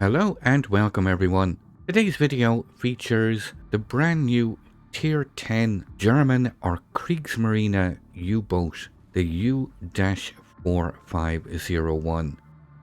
Hello and welcome everyone. Today's video features the brand new Tier 10 German or Kriegsmarine U-boat, the U-4501.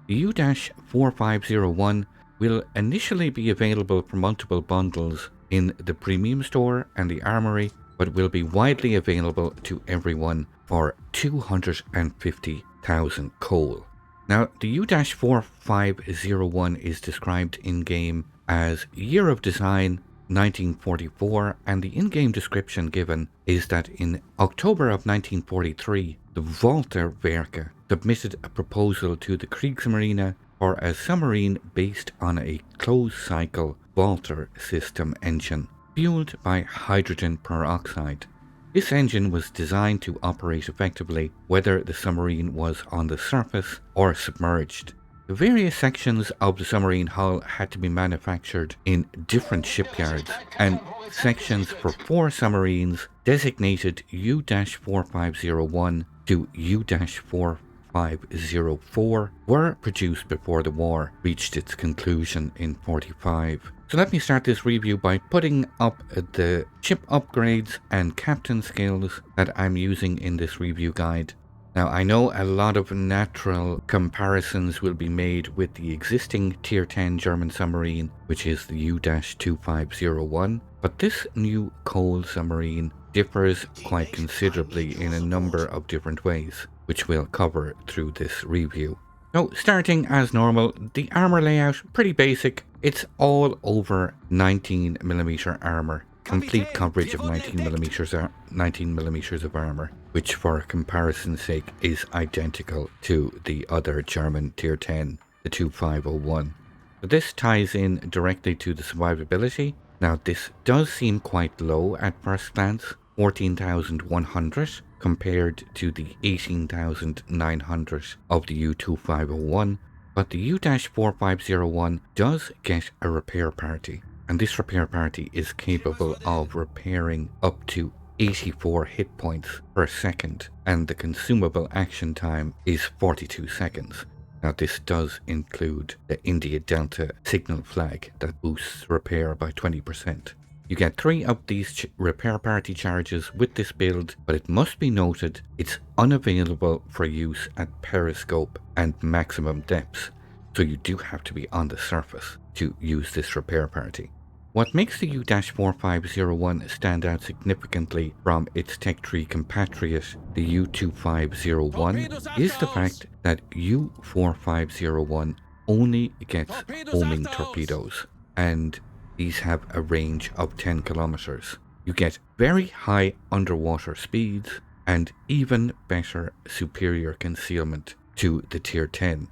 The U-4501 will initially be available for multiple bundles in the premium store and the Armory, but will be widely available to everyone for 250,000 coal. Now, the U-4501 is described in-game as year of design 1944, and the in-game description given is that in October of 1943, the Walter-Werke submitted a proposal to the Kriegsmarine for a submarine based on a closed-cycle Walter system engine, fueled by hydrogen peroxide. This engine was designed to operate effectively whether the submarine was on the surface or submerged. The various sections of the submarine hull had to be manufactured in different shipyards, and sections for 4 submarines designated U-4501 to U-4504 were produced before the war reached its conclusion in 1945. So let me start this review by putting up the ship upgrades and captain skills that I'm using in this review guide. Now, I know a lot of natural comparisons will be made with the existing Tier 10 German submarine, which is the U-2501, but this new coal submarine differs quite considerably in a number of different ways, which we'll cover through this review. So, starting as normal, the armor layout, pretty basic. It's all over 19mm armor, complete coverage of 19mm of armor, which for comparison's sake is identical to the other German Tier 10, the 2501. So this ties in directly to the survivability. Now, this does seem quite low at first glance, 14,100 compared to the 18,900 of the U-2501, but the U-4501 does get a repair party, and this repair party is capable of repairing up to 84 hit points per second, and the consumable action time is 42 seconds. Now, this does include the India Delta signal flag that boosts repair by 20%. You get 3 of these repair party charges with this build, but it must be noted it's unavailable for use at periscope and maximum depths, so you do have to be on the surface to use this repair party. What makes the U-4501 stand out significantly from its tech tree compatriot, the U-2501, is the fact that U-4501 only gets homing torpedoes, and these have a range of 10 kilometers. You get very high underwater speeds and even better superior concealment to the Tier 10.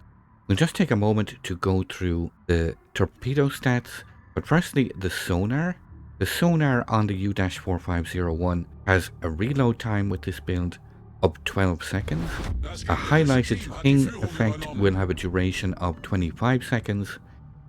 We'll just take a moment to go through the torpedo stats, but firstly the sonar. The sonar on the U-4501 has a reload time with this build of 12 seconds. A highlighted ping effect will have a duration of 25 seconds.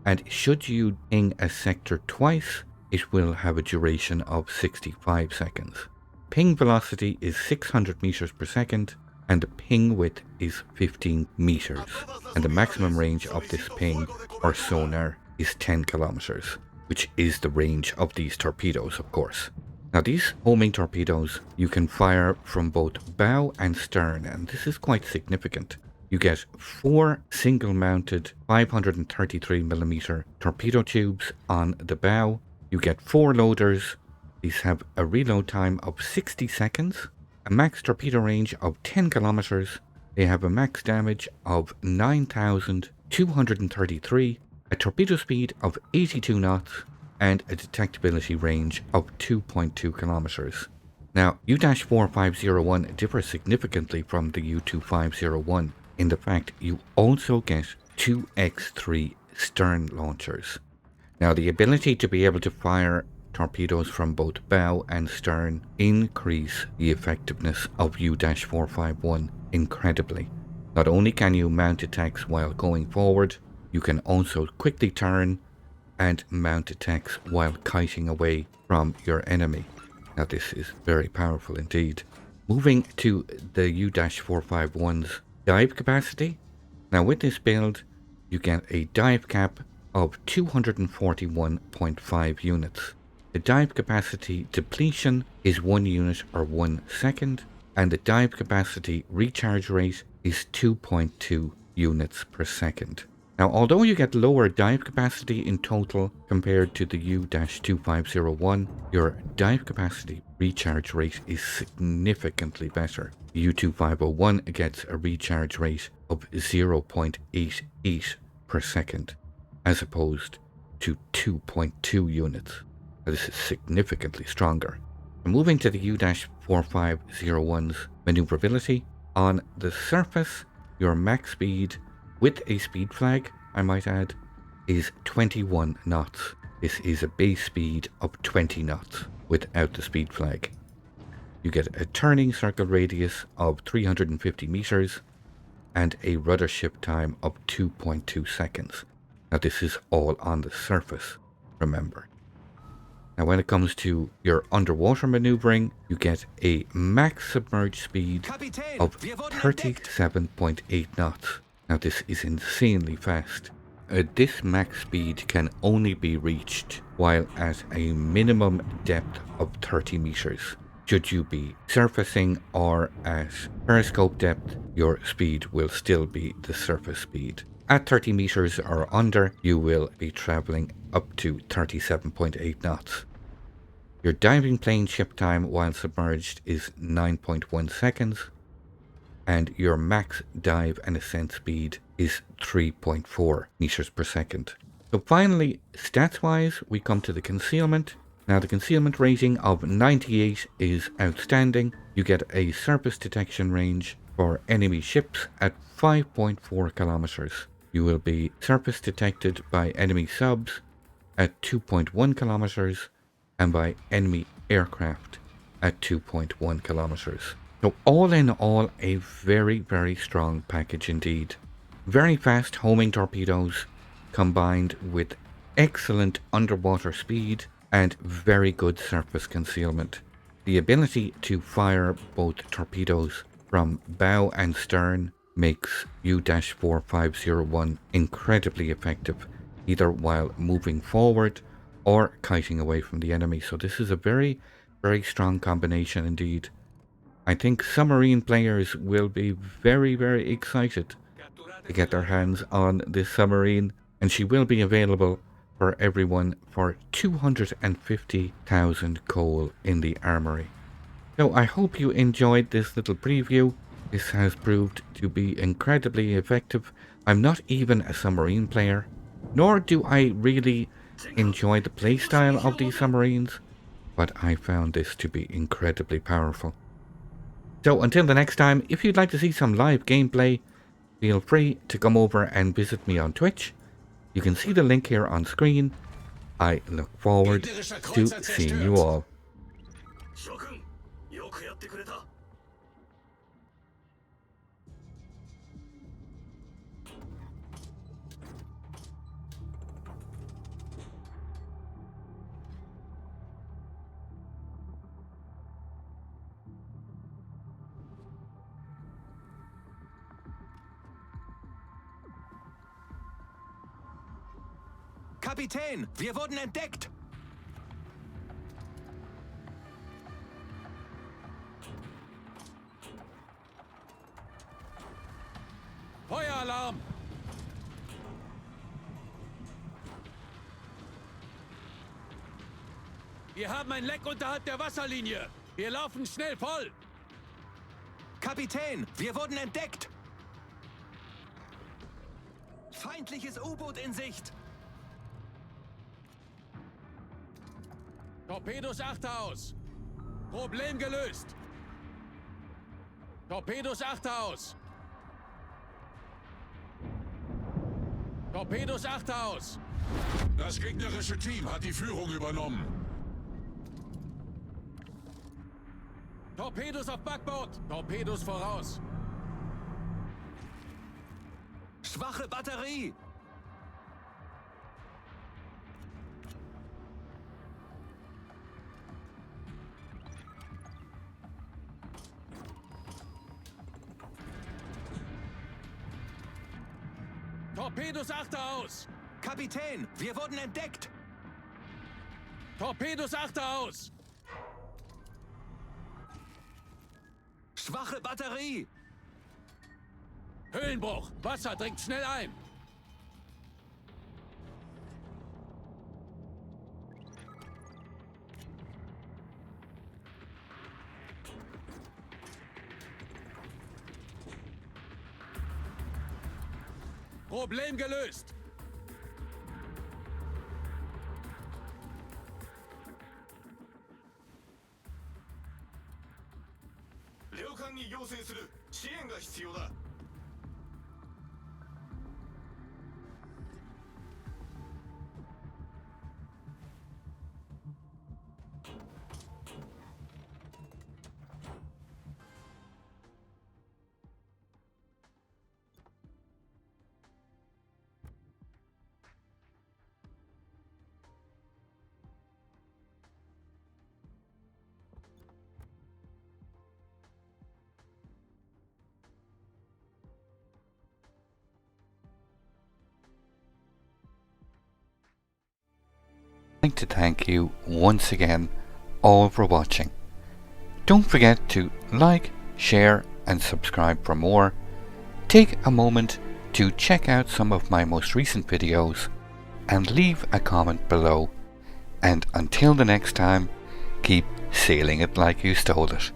And should you ping a sector twice, it will have a duration of 65 seconds. Ping velocity is 600 meters per second, and the ping width is 15 meters. And the maximum range of this ping or sonar is 10 kilometers, which is the range of these torpedoes, of course. Now, these homing torpedoes you can fire from both bow and stern, and this is quite significant. You get 4 single-mounted 533mm torpedo tubes on the bow. You get 4 loaders. These have a reload time of 60 seconds, a max torpedo range of 10 kilometers. They have a max damage of 9,233, a torpedo speed of 82 knots, and a detectability range of 2.2 kilometers. Now, U-4501 differs significantly from the U-2501 in the fact you also get 2 X3 stern launchers. Now, the ability to be able to fire torpedoes from both bow and stern increase the effectiveness of U-451 incredibly. Not only can you mount attacks while going forward, you can also quickly turn and mount attacks while kiting away from your enemy. Now, this is very powerful indeed. Moving to the U-451's dive capacity. Now, with this build, you get a dive cap of 241.5 units. The dive capacity depletion is 1 unit or 1 second, and the dive capacity recharge rate is 2.2 units per second. Now, although you get lower dive capacity in total compared to the U-2501, your dive capacity recharge rate is significantly better. The U-2501 gets a recharge rate of 0.88 per second, as opposed to 2.2 units. Now, this is significantly stronger. Moving to the U-4501's maneuverability, on the surface, your max speed with a speed flag, I might add, is 21 knots. This is a base speed of 20 knots without the speed flag. You get a turning circle radius of 350 meters and a rudder shift time of 2.2 seconds. Now this is all on the surface, remember. Now when it comes to your underwater maneuvering, you get a max submerged speed of 37.8 knots. Now this is insanely fast. This max speed can only be reached while at a minimum depth of 30 meters. Should you be surfacing or at periscope depth, your speed will still be the surface speed. At 30 meters or under, you will be traveling up to 37.8 knots. Your diving plane shift time while submerged is 9.1 seconds, and your max dive and ascent speed is 3.4 meters per second. So finally, stats-wise, we come to the concealment. Now the concealment rating of 98 is outstanding. You get a surface detection range for enemy ships at 5.4 kilometers. You will be surface detected by enemy subs at 2.1 kilometers and by enemy aircraft at 2.1 kilometers. So all in all, a very, very strong package indeed. Very fast homing torpedoes combined with excellent underwater speed and very good surface concealment. The ability to fire both torpedoes from bow and stern makes U-4501 incredibly effective, either while moving forward or kiting away from the enemy. So this is a very, very strong combination indeed. I think submarine players will be very, very excited to get their hands on this submarine, and she will be available for everyone for 250,000 coal in the Armory. So I hope you enjoyed this little preview. This has proved to be incredibly effective. I'm not even a submarine player, nor do I really enjoy the playstyle of these submarines, but I found this to be incredibly powerful. So until the next time, if you'd like to see some live gameplay, feel free to come over and visit me on Twitch. You can see the link here on screen. I look forward to seeing you all. Kapitän, wir wurden entdeckt! Feueralarm! Wir haben ein Leck unterhalb der Wasserlinie. Wir laufen schnell voll. Kapitän, wir wurden entdeckt! Feindliches U-Boot in Sicht! Torpedos Achterhaus! Problem gelöst! Torpedos Achterhaus! Torpedos Achterhaus! Das gegnerische Team hat die Führung übernommen. Torpedos auf Backbord! Torpedos voraus! Schwache Batterie! Torpedos Achterhaus! Kapitän, wir wurden entdeckt! Torpedos achte aus! Schwache Batterie! Höhlenbruch! Wasser dringt schnell ein! Problem gelöst! I'd like to thank you once again all for watching. Don't forget to like, share and subscribe for more. Take a moment to check out some of my most recent videos and leave a comment below. And until the next time, keep sailing it like you stole it.